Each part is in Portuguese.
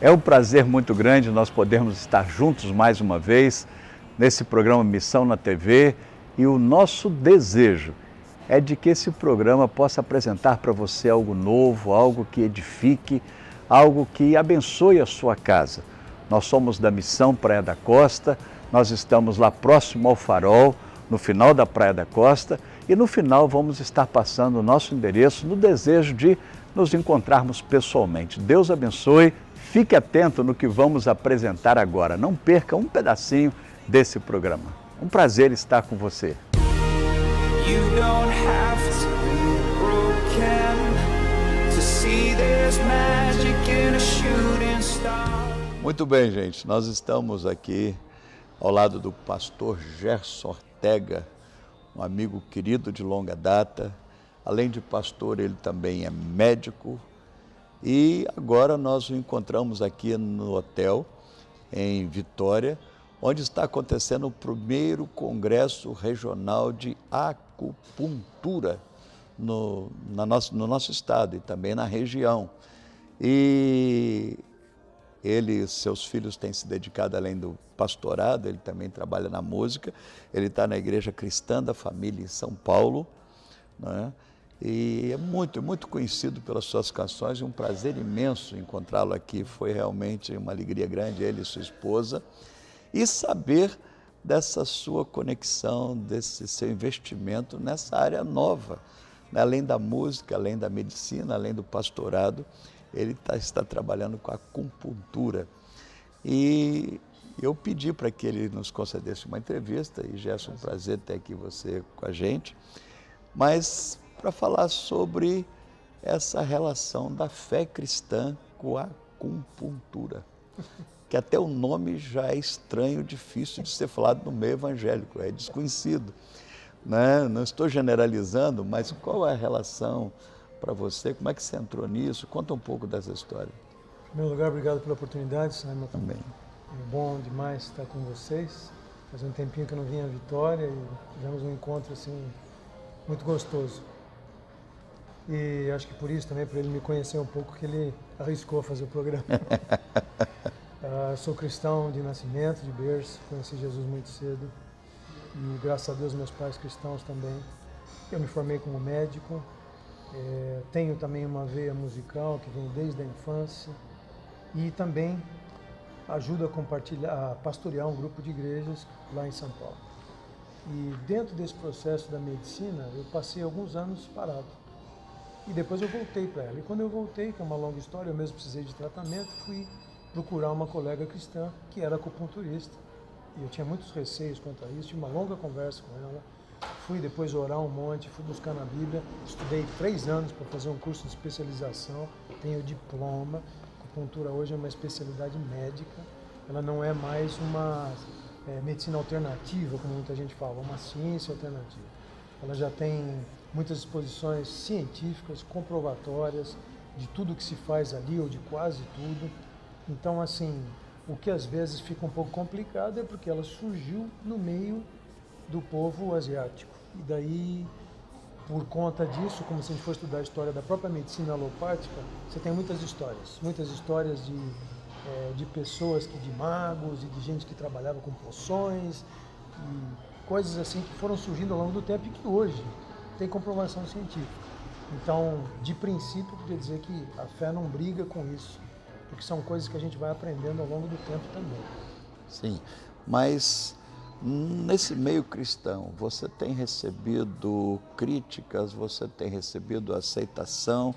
É um prazer muito grande nós podermos estar juntos mais uma vez nesse programa Missão na TV, e o nosso desejo é de que esse programa possa apresentar para você algo novo, algo que edifique, algo que abençoe a sua casa. Nós somos da Missão Praia da Costa, nós estamos lá próximo ao Farol, no final da Praia da Costa, e no final vamos estar passando o nosso endereço no desejo de nos encontrarmos pessoalmente. Deus abençoe, fique atento no que vamos apresentar agora. Não perca um pedacinho desse programa. Um prazer estar com você. You don't have to be broken to see there's magic in a shooting star. Muito bem, gente. Nós estamos aqui ao lado do pastor Gerson Ortega, um amigo querido de longa data. Além de pastor, ele também é médico. E agora nós o encontramos aqui no hotel, em Vitória, onde está acontecendo o primeiro Congresso Regional de Acupuntura no nosso estado e também na região. E ele e seus filhos têm se dedicado, além do pastorado, ele também trabalha na música. Ele está na Igreja Cristã da Família em São Paulo, né? E é muito conhecido pelas suas canções, e um prazer imenso encontrá-lo aqui. Foi realmente uma alegria grande, ele e sua esposa, e saber dessa sua conexão, desse seu investimento nessa área nova, né? Além da música, além da medicina, além do pastorado, ele está trabalhando com a acupuntura. E eu pedi para que ele nos concedesse uma entrevista, e já é um prazer ter aqui você com a gente, mas para falar sobre essa relação da fé cristã com a acupuntura, que até o nome já é estranho, difícil de ser falado no meio evangélico, é desconhecido, né? Não estou generalizando, mas qual é a relação para você? Como é que você entrou nisso? Conta um pouco dessa história. Em primeiro lugar, obrigado pela oportunidade, Simon. Também. É bom demais estar com vocês. Faz um tempinho que eu não vinha a Vitória e tivemos um encontro assim muito gostoso. E acho que por isso também, por ele me conhecer um pouco, que ele arriscou fazer o programa. Sou cristão de nascimento, de berço, conheci Jesus muito cedo e graças a Deus meus pais cristãos também. Eu me formei como médico, tenho também uma veia musical que vem desde a infância e também ajudo a pastorear um grupo de igrejas lá em São Paulo. E dentro desse processo da medicina, eu passei alguns anos parado. E depois eu voltei para ela. E quando eu voltei, que é uma longa história, eu mesmo precisei de tratamento, fui procurar uma colega cristã que era acupunturista. E eu tinha muitos receios quanto a isso, tive uma longa conversa com ela. Fui depois orar um monte, fui buscar na Bíblia, estudei 3 anos para fazer um curso de especialização, tenho diploma. Acupuntura hoje é uma especialidade médica, ela não é mais uma medicina alternativa, como muita gente fala, uma ciência alternativa. Ela já tem muitas exposições científicas, comprovatórias de tudo que se faz ali, ou de quase tudo. Então, assim, o que às vezes fica um pouco complicado é porque ela surgiu no meio do povo asiático. E daí, por conta disso, como se a gente for estudar a história da própria medicina alopática, você tem muitas histórias de pessoas, de magos e de gente que trabalhava com poções e coisas assim que foram surgindo ao longo do tempo e que hoje tem comprovação científica. Então, de princípio, quer dizer que a fé não briga com isso, porque são coisas que a gente vai aprendendo ao longo do tempo também. Sim, mas nesse meio cristão, você tem recebido críticas, você tem recebido aceitação,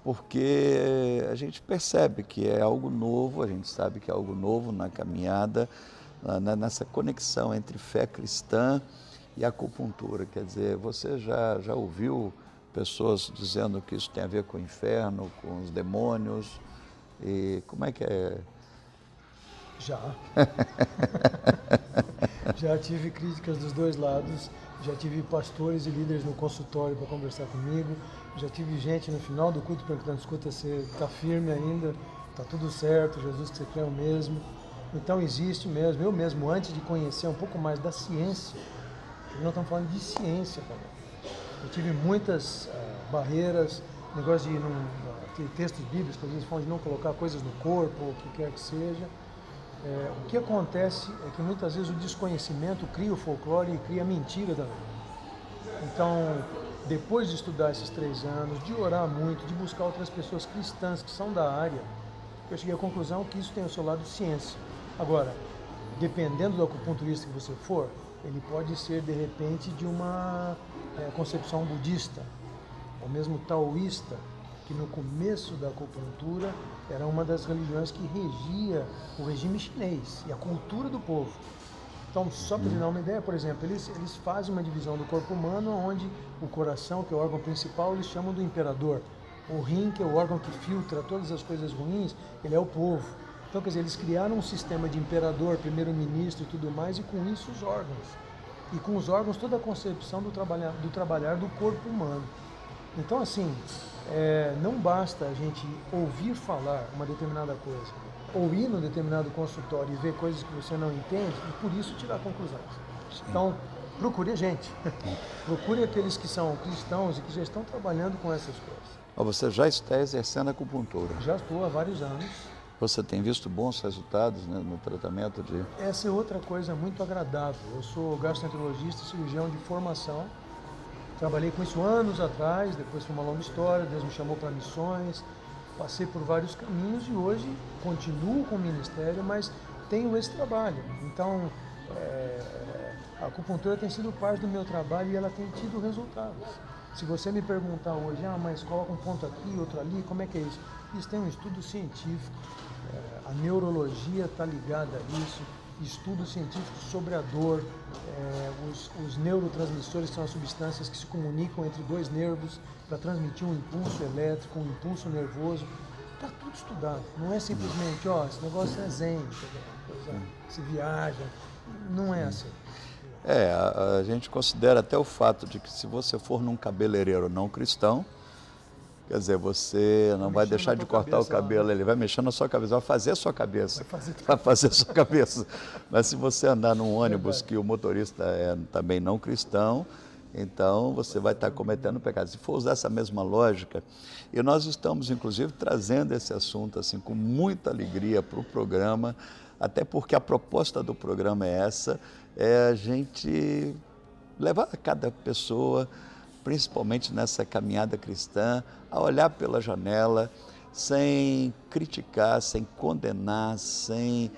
porque a gente percebe que é algo novo, a gente sabe que é algo novo na caminhada, nessa conexão entre fé cristã e acupuntura. Quer dizer, você já ouviu pessoas dizendo que isso tem a ver com o inferno, com os demônios? E como é que é? Já. Já tive críticas dos dois lados, já tive pastores e líderes no consultório para conversar comigo, já tive gente no final do culto perguntando: escuta, você está firme ainda? Está tudo certo? Jesus que você crê é o mesmo? Então existe mesmo, eu mesmo, antes de conhecer um pouco mais da ciência, nós estamos falando de ciência também. Eu tive muitas barreiras, negócio de ter textos bíblicos que às vezes falam de não colocar coisas no corpo, ou o que quer que seja. O que acontece é que muitas vezes o desconhecimento cria o folclore e cria a mentira também. Então, depois de estudar esses 3 anos, de orar muito, de buscar outras pessoas cristãs que são da área, eu cheguei à conclusão que isso tem o seu lado ciência. Agora, dependendo do acupunturista que você for, ele pode ser, de repente, de uma concepção budista, ou mesmo taoísta, que no começo da acupuntura era uma das religiões que regia o regime chinês e a cultura do povo. Então, só para te dar uma ideia, por exemplo, eles fazem uma divisão do corpo humano onde o coração, que é o órgão principal, eles chamam do imperador. O rim, que é o órgão que filtra todas as coisas ruins, ele é o povo. Então, quer dizer, eles criaram um sistema de imperador, primeiro-ministro e tudo mais, e com isso os órgãos. E com os órgãos toda a concepção do trabalhar do corpo humano. Então, assim, não basta a gente ouvir falar uma determinada coisa, ou ir num determinado consultório e ver coisas que você não entende, e por isso tirar conclusões. Então, procure a gente. Procure aqueles que são cristãos e que já estão trabalhando com essas coisas. Você já está exercendo acupuntura? Já estou há vários anos. Você tem visto bons resultados, né, no tratamento de... Essa é outra coisa muito agradável. Eu sou gastroenterologista e cirurgião de formação. Trabalhei com isso anos atrás, depois foi uma longa história, Deus me chamou para missões, passei por vários caminhos e hoje continuo com o ministério, mas tenho esse trabalho. Então, a acupuntura tem sido parte do meu trabalho e ela tem tido resultados. Se você me perguntar hoje, mas coloca um ponto aqui, outro ali, como é que é isso? Isso tem um estudo científico, a neurologia está ligada a isso, estudos científicos sobre a dor, os neurotransmissores, que são as substâncias que se comunicam entre 2 nervos para transmitir um impulso elétrico, um impulso nervoso. Está tudo estudado, não é simplesmente, esse negócio é zen, se viaja, não é assim. A gente considera até o fato de que se você for num cabeleireiro não cristão, quer dizer, você não vai deixar de cortar o cabelo, ele vai mexer na sua cabeça, vai fazer a sua cabeça. Vai fazer a sua cabeça. Mas se você andar num ônibus que o motorista é também não cristão, então você vai estar cometendo pecado. Se for usar essa mesma lógica, e nós estamos inclusive trazendo esse assunto assim com muita alegria para o programa, até porque a proposta do programa é essa, a gente levar a cada pessoa, principalmente nessa caminhada cristã, a olhar pela janela, sem criticar, sem condenar, sem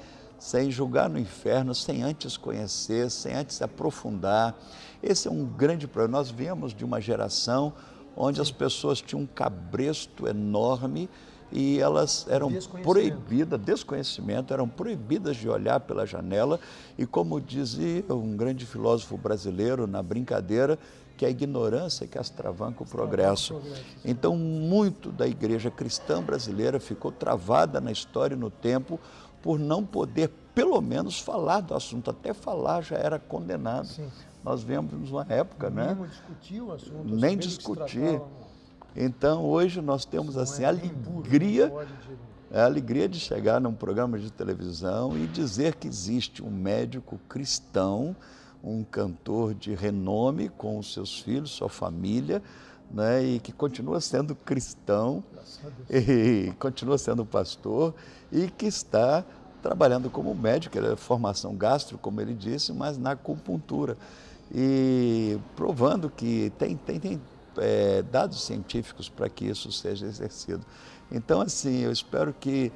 julgar no inferno, sem antes conhecer, sem antes aprofundar. Esse é um grande problema. Nós viemos de uma geração onde as pessoas tinham um cabresto enorme e elas eram proibidas, desconhecimento, eram proibidas de olhar pela janela e, como dizia um grande filósofo brasileiro na brincadeira, que é a ignorância que atravanca o progresso. Então, muito da igreja cristã brasileira ficou travada na história e no tempo por não poder, pelo menos, falar do assunto. Até falar já era condenado. Sim. Nós vemos uma época, né? Nem discutir o assunto. Nem discutir. Então, hoje nós temos assim, a alegria de chegar num programa de televisão e dizer que existe um médico cristão, um cantor de renome com os seus filhos, sua família, né, e que continua sendo cristão, e continua sendo pastor, e que está trabalhando como médico, ele é formação gastro, como ele disse, mas na acupuntura, e provando que tem dados científicos para que isso seja exercido. Então, assim, eu espero que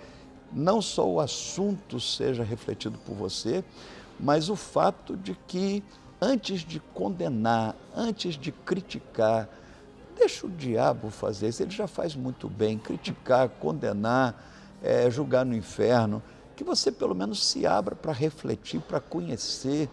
não só o assunto seja refletido por você, mas o fato de que, antes de condenar, antes de criticar, deixa o diabo fazer isso, ele já faz muito bem, criticar, condenar, julgar no inferno, que você pelo menos se abra para refletir, para conhecer,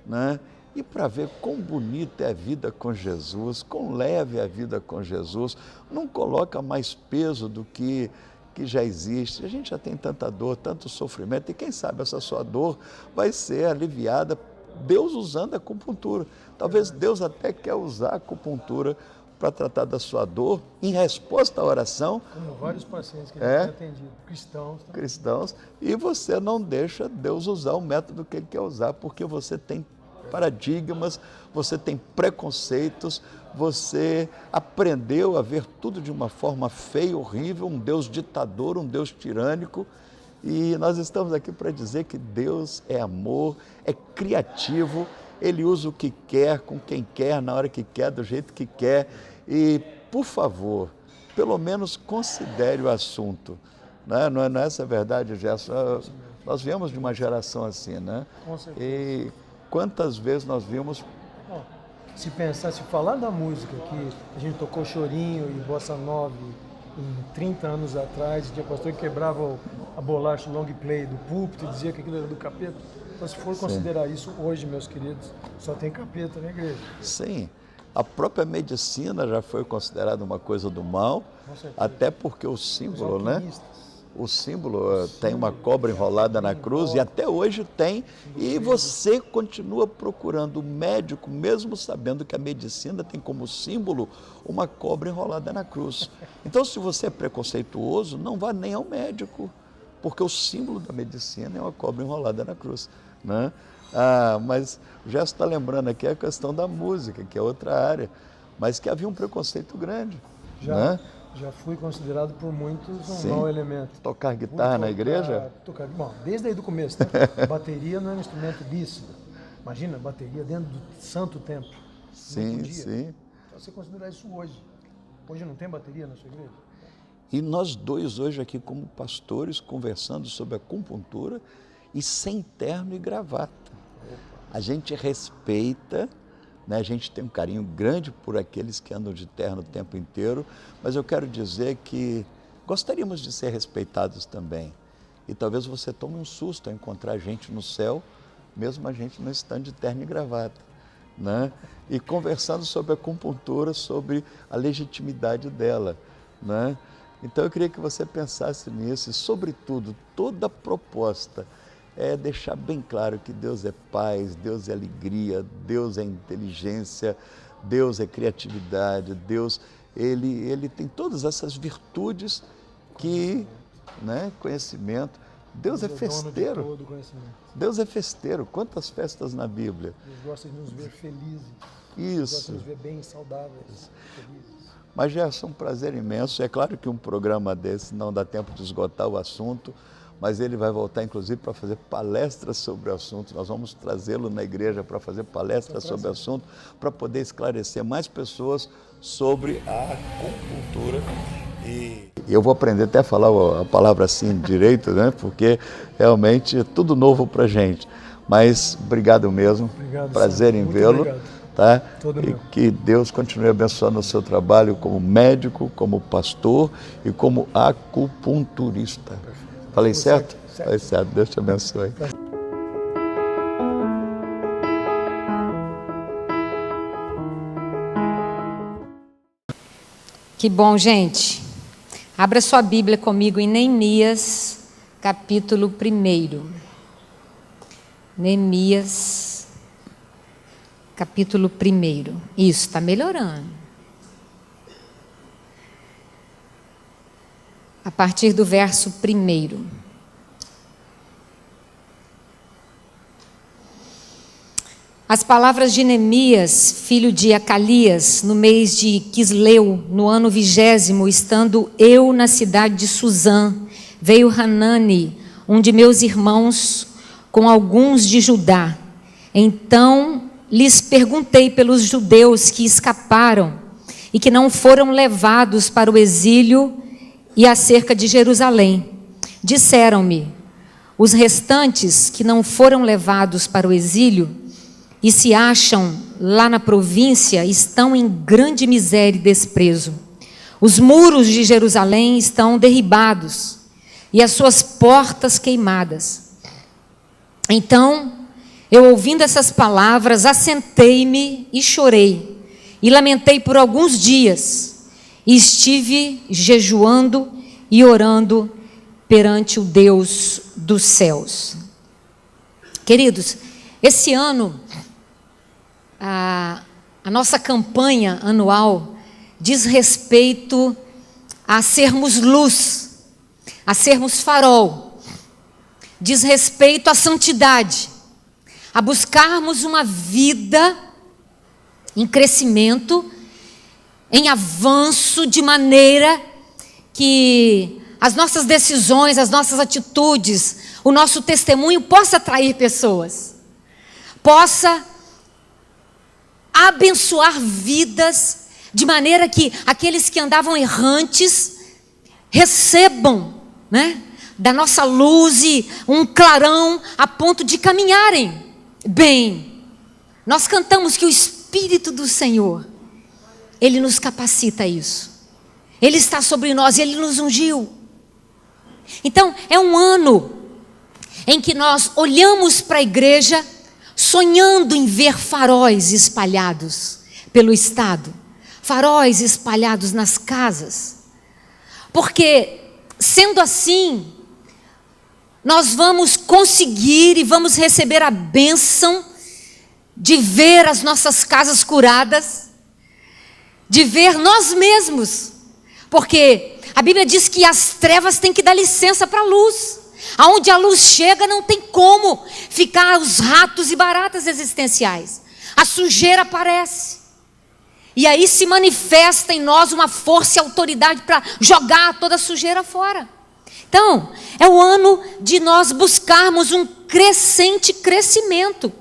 né? E para ver quão bonita é a vida com Jesus, quão leve é a vida com Jesus, não coloca mais peso do que já existe. A gente já tem tanta dor, tanto sofrimento, e quem sabe essa sua dor vai ser aliviada, Deus usando a acupuntura. Talvez Deus até quer usar a acupuntura para tratar da sua dor, em resposta à oração. Como vários pacientes que a gente tem atendido, cristãos, e você não deixa Deus usar o método que Ele quer usar, porque você tem paradigmas, você tem preconceitos, você aprendeu a ver tudo de uma forma feia, horrível, um Deus ditador, um Deus tirânico. E nós estamos aqui para dizer que Deus é amor, é criativo, Ele usa o que quer, com quem quer, na hora que quer, do jeito que quer. E, por favor, pelo menos considere o assunto. Não é essa a verdade, Gerson? Nós viemos de uma geração assim, né? Com certeza. E quantas vezes nós vimos... Se falar da música que a gente tocou chorinho e bossa nova em 30 anos atrás, tinha pastor que quebrava a bolacha long play do púlpito e dizia que aquilo era do capeta. Então, se for considerar isso hoje, meus queridos, só tem capeta na igreja. Sim, a própria medicina já foi considerada uma coisa do mal, até porque o símbolo, né? O símbolo tem uma cobra enrolada na cruz e até hoje tem, e você continua procurando o médico, mesmo sabendo que a medicina tem como símbolo uma cobra enrolada na cruz. Então, se você é preconceituoso, não vá nem ao médico, porque o símbolo da medicina é uma cobra enrolada na cruz, né? Mas o Gerson está lembrando aqui a questão da música, que é outra área, mas que havia um preconceito grande, né? Já fui considerado por muitos um mau elemento. Tocar guitarra na igreja? Bom, desde aí do começo, né? Bateria não é um instrumento lícito. Imagina, bateria dentro do santo templo. Sim, sim. Então, você considerar isso hoje. Hoje não tem bateria na sua igreja? E nós dois hoje aqui como pastores conversando sobre a acupuntura e sem terno e gravata. A gente respeita, né? A gente tem um carinho grande por aqueles que andam de terno o tempo inteiro, mas eu quero dizer que gostaríamos de ser respeitados também. E talvez você tome um susto ao encontrar a gente no céu, mesmo a gente não estando de terno e gravata, né? E conversando sobre a acupuntura, sobre a legitimidade dela, né? Então eu queria que você pensasse nisso e, sobretudo, toda proposta é deixar bem claro que Deus é paz, Deus é alegria, Deus é inteligência, Deus é criatividade, Deus, Ele tem todas essas virtudes que, né, conhecimento. Deus é festeiro. Dono de todo conhecimento. Deus é festeiro. Quantas festas na Bíblia? Deus gosta de nos ver felizes. Isso. Deus gosta de nos ver bem, saudáveis, felizes. Mas, Gerson, é um prazer imenso. É claro que um programa desse não dá tempo de esgotar o assunto, mas ele vai voltar, inclusive, para fazer palestras sobre o assunto. Nós vamos trazê-lo na igreja para fazer palestras sobre o assunto, para poder esclarecer mais pessoas sobre a acupuntura. E eu vou aprender até a falar a palavra assim direito, né? Porque realmente é tudo novo para a gente. Mas obrigado mesmo, obrigado, prazer em vê-lo. Tá? E que Deus continue abençoando o seu trabalho como médico, como pastor e como acupunturista. Perfeito. Falei certo? Falei certo. Deus te abençoe. Que bom, gente. Abra sua Bíblia comigo em Neemias, capítulo 1. Neemias, capítulo 1. Isso, está melhorando. A partir do verso 1. As palavras de Neemias, filho de Acalias, no mês de Quisleu, no ano 20º, estando eu na cidade de Suzã, veio Hanani, um de meus irmãos, com alguns de Judá. Então lhes perguntei pelos judeus que escaparam e que não foram levados para o exílio e acerca de Jerusalém. Disseram-me: os restantes que não foram levados para o exílio e se acham lá na província estão em grande miséria e desprezo. Os muros de Jerusalém estão derribados e as suas portas queimadas. Então, eu, ouvindo essas palavras, assentei-me e chorei, e lamentei por alguns dias, e estive jejuando e orando perante o Deus dos céus. Queridos, esse ano, a nossa campanha anual diz respeito a sermos luz, a sermos farol, diz respeito à santidade, a buscarmos uma vida em crescimento, em avanço, de maneira que as nossas decisões, as nossas atitudes, o nosso testemunho possa atrair pessoas, possa abençoar vidas, de maneira que aqueles que andavam errantes recebam, né, da nossa luz e um clarão a ponto de caminharem bem. Nós cantamos que o Espírito do Senhor, Ele nos capacita a isso. Ele está sobre nós e Ele nos ungiu. Então, é um ano em que nós olhamos para a igreja sonhando em ver faróis espalhados pelo estado, faróis espalhados nas casas, porque, sendo assim, nós vamos conseguir e vamos receber a bênção de ver as nossas casas curadas, de ver nós mesmos, porque a Bíblia diz que as trevas têm que dar licença para a luz. Aonde a luz chega não tem como ficar os ratos e baratas existenciais. A sujeira aparece. E aí se manifesta em nós uma força e autoridade para jogar toda a sujeira fora. Então, é o ano de nós buscarmos um crescente crescimento.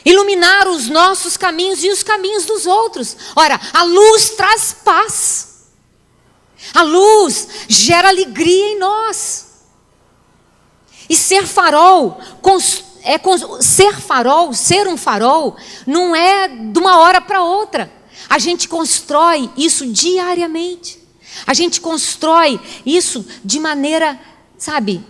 Iluminar os nossos caminhos e os caminhos dos outros. Ora, a luz traz paz. A luz gera alegria em nós. E ser farol, ser um farol, não é de uma hora para outra. A gente constrói isso diariamente. A gente constrói isso de maneira, sabe,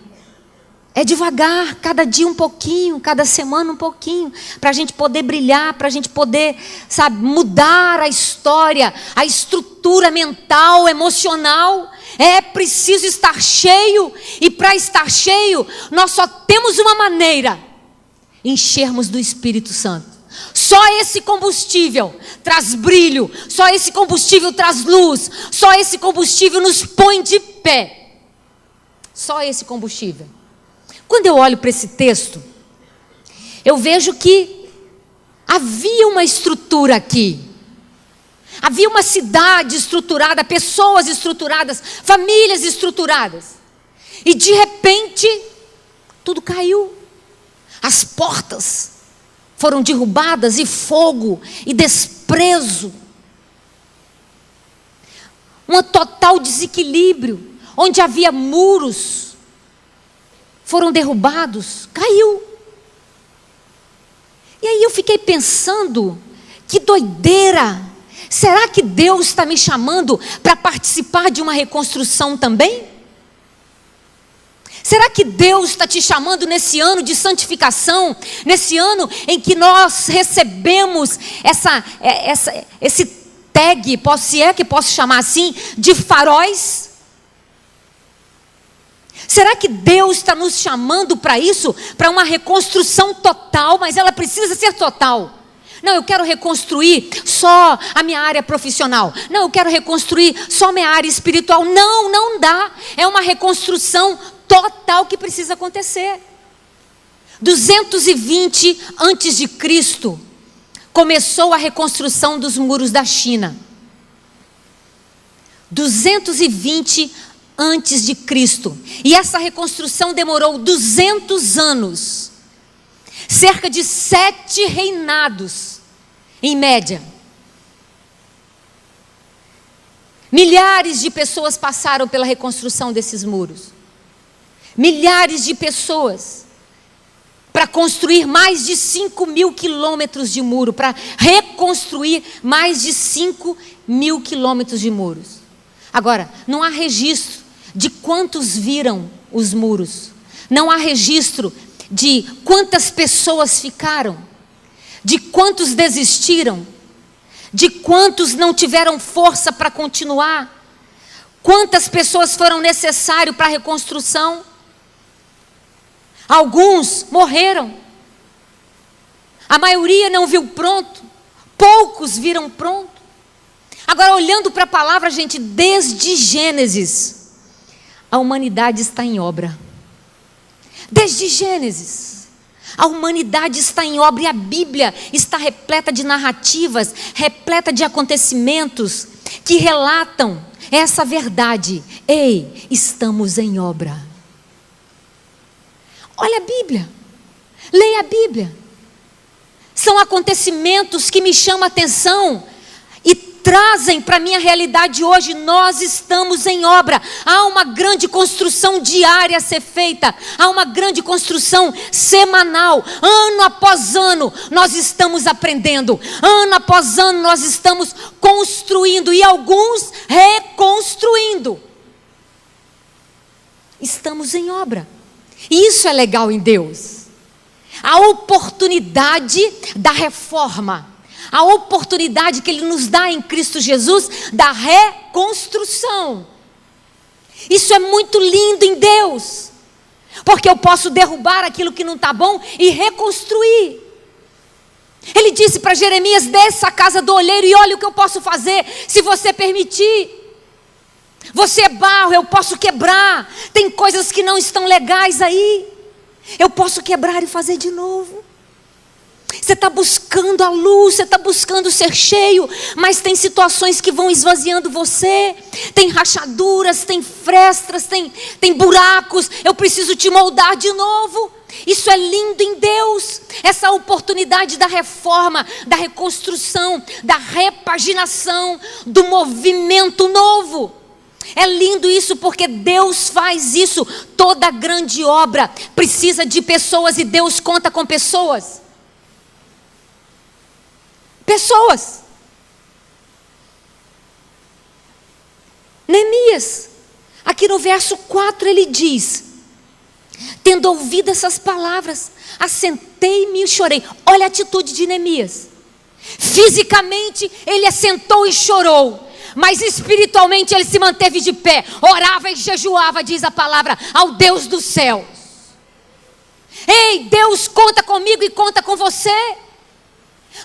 é devagar, cada dia um pouquinho, cada semana um pouquinho, para a gente poder brilhar, para a gente poder, sabe, mudar a história, a estrutura mental, emocional. É preciso estar cheio, e para estar cheio, nós só temos uma maneira: enchermos do Espírito Santo. Só esse combustível traz brilho, só esse combustível traz luz, só esse combustível nos põe de pé. Só esse combustível. Quando eu olho para esse texto, eu vejo que havia uma estrutura aqui. Havia uma cidade estruturada, pessoas estruturadas, famílias estruturadas. E de repente, tudo caiu. As portas foram derrubadas, e fogo, e desprezo. Um total desequilíbrio. Onde havia muros, foram derrubados, caiu. E aí eu fiquei pensando, que doideira! Será que Deus está me chamando para participar de uma reconstrução também? Será que Deus está te chamando nesse ano de santificação, nesse ano em que nós recebemos esse tag, se é que posso chamar assim, de faróis? Será que Deus está nos chamando para isso, para uma reconstrução total, mas ela precisa ser total? Não, eu quero reconstruir só a minha área profissional. Não, eu quero reconstruir só a minha área espiritual. Não, não dá. É uma reconstrução total que precisa acontecer. 220 antes de Cristo começou a reconstrução dos muros da China. 220 antes de Cristo. E essa reconstrução demorou 200 anos. Cerca de 7 reinados, em média. Milhares de pessoas passaram pela reconstrução desses muros. Milhares de pessoas. Para construir mais de 5.000 quilômetros de muro. Para reconstruir mais de 5.000 quilômetros de muros. Agora, não há registro de quantos viram os muros. Não há registro de quantas pessoas ficaram, de quantos desistiram, de quantos não tiveram força para continuar, quantas pessoas foram necessárias para a reconstrução. Alguns morreram, a maioria não viu pronto, poucos viram pronto. Agora, olhando para a palavra, gente, desde Gênesis, a humanidade está em obra. Desde Gênesis, A humanidade está em obra e a Bíblia está repleta de narrativas, repleta de acontecimentos que relatam essa verdade. Ei, estamos em obra. Olha a Bíblia, leia a Bíblia. São acontecimentos que me chamam a atenção e trazem para a minha realidade hoje. Nós estamos em obra. Há uma grande construção diária a ser feita. Há uma grande construção semanal. Ano após ano nós estamos aprendendo. Ano após ano nós estamos construindo e alguns reconstruindo. Estamos em obra. E isso é legal em Deus. A oportunidade da reforma. A oportunidade que Ele nos dá em Cristo Jesus da reconstrução. Isso é muito lindo em Deus. Porque eu posso derrubar aquilo que não está bom e reconstruir. Ele disse para Jeremias: desça a casa do olheiro e olha o que eu posso fazer, se você permitir. Você é barro, eu posso quebrar. Tem coisas que não estão legais aí. Eu posso quebrar e fazer de novo. Você está buscando a luz, você está buscando ser cheio, mas tem situações que vão esvaziando você. Tem rachaduras, tem frestas, tem buracos. Eu preciso te moldar de novo. Isso é lindo em Deus. Essa oportunidade da reforma, da reconstrução, da repaginação, do movimento novo. É lindo isso, porque Deus faz isso. Toda grande obra precisa de pessoas e Deus conta com pessoas. Pessoas. Neemias, aqui no verso 4 ele diz: tendo ouvido essas palavras, assentei-me e chorei. Olha a atitude de Neemias. Fisicamente ele assentou e chorou, mas espiritualmente ele se manteve de pé, orava e jejuava, diz a palavra, ao Deus dos céus. Ei, Deus conta comigo e conta com você.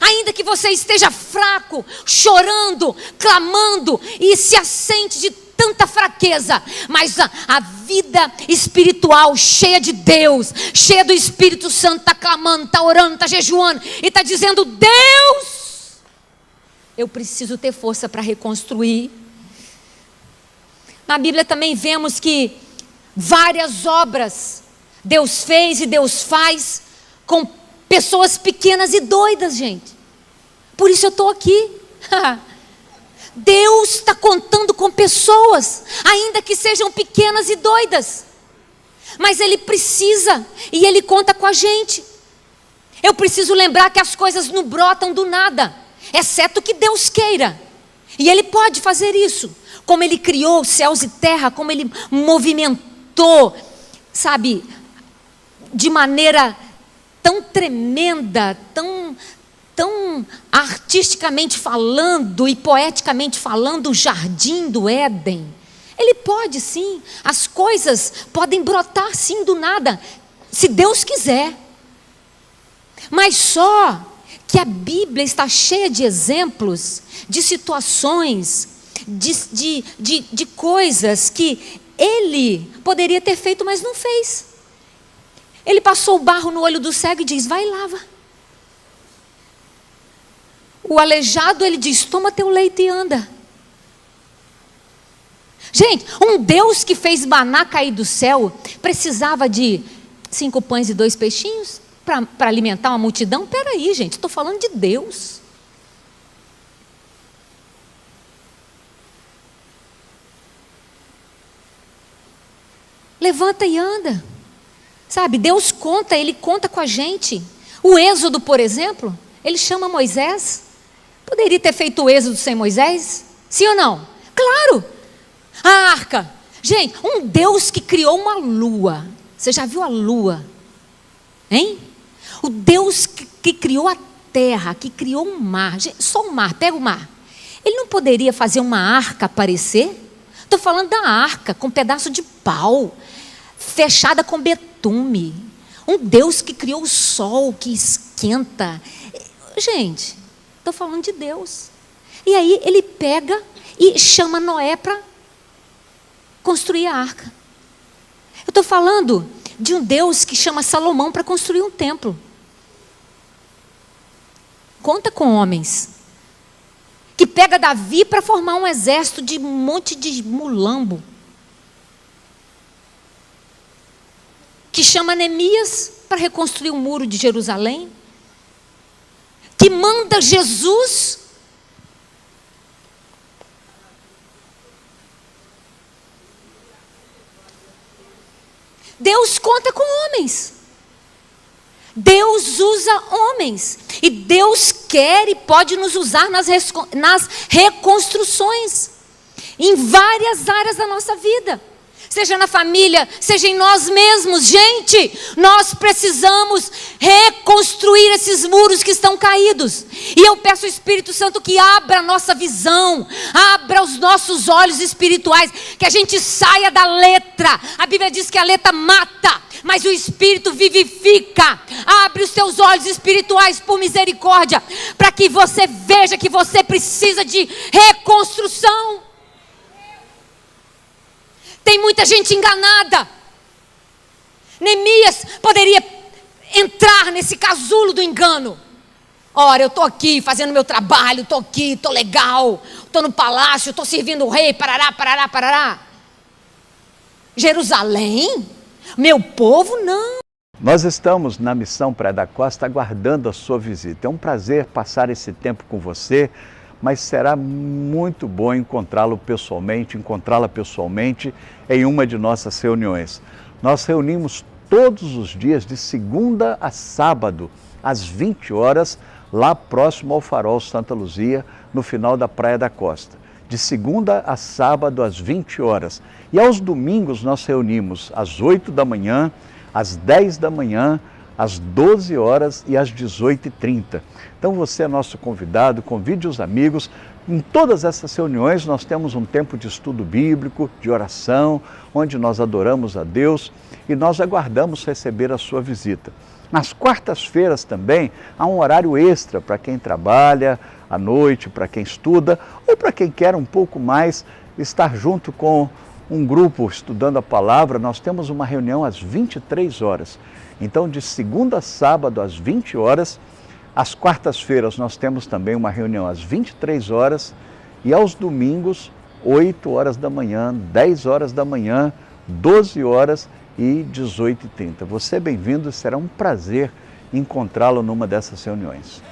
Ainda que você esteja fraco, chorando, clamando e se assente de tanta fraqueza, mas a vida espiritual cheia de Deus, cheia do Espírito Santo, está clamando, está orando, está jejuando e está dizendo: Deus, eu preciso ter força para reconstruir. Na Bíblia também vemos que várias obras Deus fez e Deus faz com pessoas pequenas e doidas, gente. Por isso eu estou aqui. Deus está contando com pessoas, ainda que sejam pequenas e doidas. Mas Ele precisa, e Ele conta com a gente. Eu preciso lembrar que as coisas não brotam do nada, exceto que Deus queira. E Ele pode fazer isso. Como Ele criou céus e terra, como Ele movimentou, sabe, de maneira tão tremenda, tão artisticamente falando e poeticamente falando, o jardim do Éden. Ele pode sim, as coisas podem brotar sim do nada, se Deus quiser. Mas só que a Bíblia está cheia de exemplos, de situações, de coisas que Ele poderia ter feito, mas não fez. Ele passou o barro no olho do cego e diz: vai e lava. O aleijado, Ele diz: toma teu leito e anda. Gente, um Deus que fez maná cair do céu, precisava de 5 pães e 2 peixinhos para alimentar uma multidão? Peraí, gente, estou falando de Deus. Levanta e anda. Sabe, Deus conta, Ele conta com a gente. O Êxodo, por exemplo, Ele chama Moisés. Poderia ter feito o Êxodo sem Moisés? Sim ou não? Claro! A arca. Gente, um Deus que criou uma lua. Você já viu a lua? Hein? O Deus que criou a terra, que criou o mar. Gente, só o mar, pega o mar. Ele não poderia fazer uma arca aparecer? Estou falando da arca com um pedaço de pau, fechada com betume. Um Deus que criou o sol, que esquenta. Gente, estou falando de Deus. E aí Ele pega e chama Noé para construir a arca. Eu estou falando de um Deus que chama Salomão para construir um templo. Conta com homens. Que pega Davi para formar um exército de um monte de mulambo. Que chama Neemias para reconstruir o muro de Jerusalém. Que manda Jesus Deus conta com homens. Deus usa homens. E Deus quer e pode nos usar nas reconstruções. Em várias áreas da nossa vida. Seja na família, seja em nós mesmos. Gente, nós precisamos reconstruir esses muros que estão caídos. E eu peço ao Espírito Santo que abra a nossa visão, abra os nossos olhos espirituais, que a gente saia da letra. A Bíblia diz que a letra mata, mas o Espírito vivifica. Abre os teus olhos espirituais por misericórdia, para que você veja que você precisa de reconstrução. Tem muita gente enganada. Neemias poderia entrar nesse casulo do engano. Ora, eu estou aqui fazendo meu trabalho, estou aqui, estou legal, estou no palácio, estou servindo o rei, parará, parará, parará. Jerusalém? Meu povo, não. Nós estamos na Missão Praia da Costa aguardando a sua visita. É um prazer passar esse tempo com você, mas será muito bom encontrá-la pessoalmente em uma de nossas reuniões. Nós reunimos todos os dias, de segunda a sábado, às 20 horas, lá próximo ao Farol Santa Luzia, no final da Praia da Costa. De segunda a sábado, às 20 horas. E aos domingos nós reunimos às 8 da manhã, às 10 da manhã, às 12 horas e às 18h30. Então você é nosso convidado, convide os amigos. Em todas essas reuniões nós temos um tempo de estudo bíblico, de oração, onde nós adoramos a Deus e nós aguardamos receber a sua visita. Nas quartas-feiras também há um horário extra para quem trabalha à noite, para quem estuda ou para quem quer um pouco mais estar junto com um grupo estudando a palavra. Nós temos uma reunião às 23 horas. Então, de segunda a sábado, às 20 horas, às quartas-feiras nós temos também uma reunião às 23 horas e aos domingos, 8 horas da manhã, 10 horas da manhã, 12 horas e 18h30. Você é bem-vindo, será um prazer encontrá-lo numa dessas reuniões.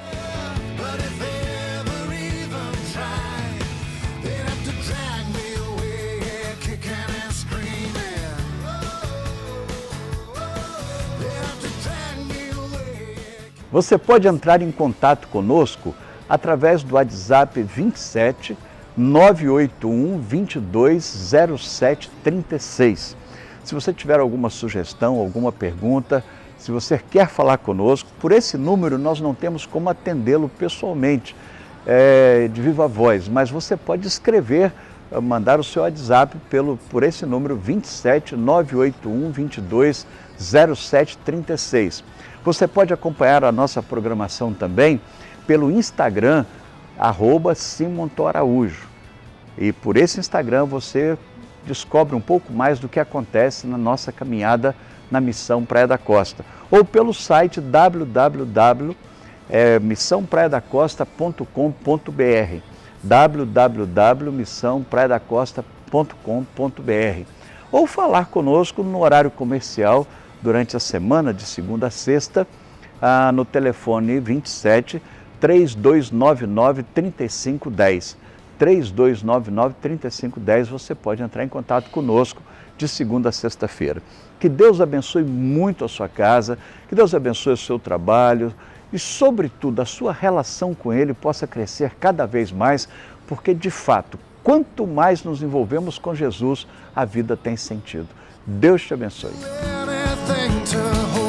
Você pode entrar em contato conosco através do WhatsApp 27 981 22 07 36. Se você tiver alguma sugestão, alguma pergunta, se você quer falar conosco, por esse número nós não temos como atendê-lo pessoalmente, de viva voz, mas você pode escrever, mandar o seu WhatsApp por esse número 27 981 22 07 36. Você pode acompanhar a nossa programação também pelo Instagram, @SimonToAraújo. E por esse Instagram você descobre um pouco mais do que acontece na nossa caminhada na Missão Praia da Costa. Ou pelo site www.missãopraiadacosta.com.br www.missãopraiadacosta.com.br. Ou falar conosco no horário comercial durante a semana, de segunda a sexta, no telefone 27 3299 3510. 3299 3510, você pode entrar em contato conosco de segunda a sexta-feira. Que Deus abençoe muito a sua casa, que Deus abençoe o seu trabalho e, sobretudo, a sua relação com Ele possa crescer cada vez mais, porque, de fato, quanto mais nos envolvemos com Jesus, a vida tem sentido. Deus te abençoe. To hold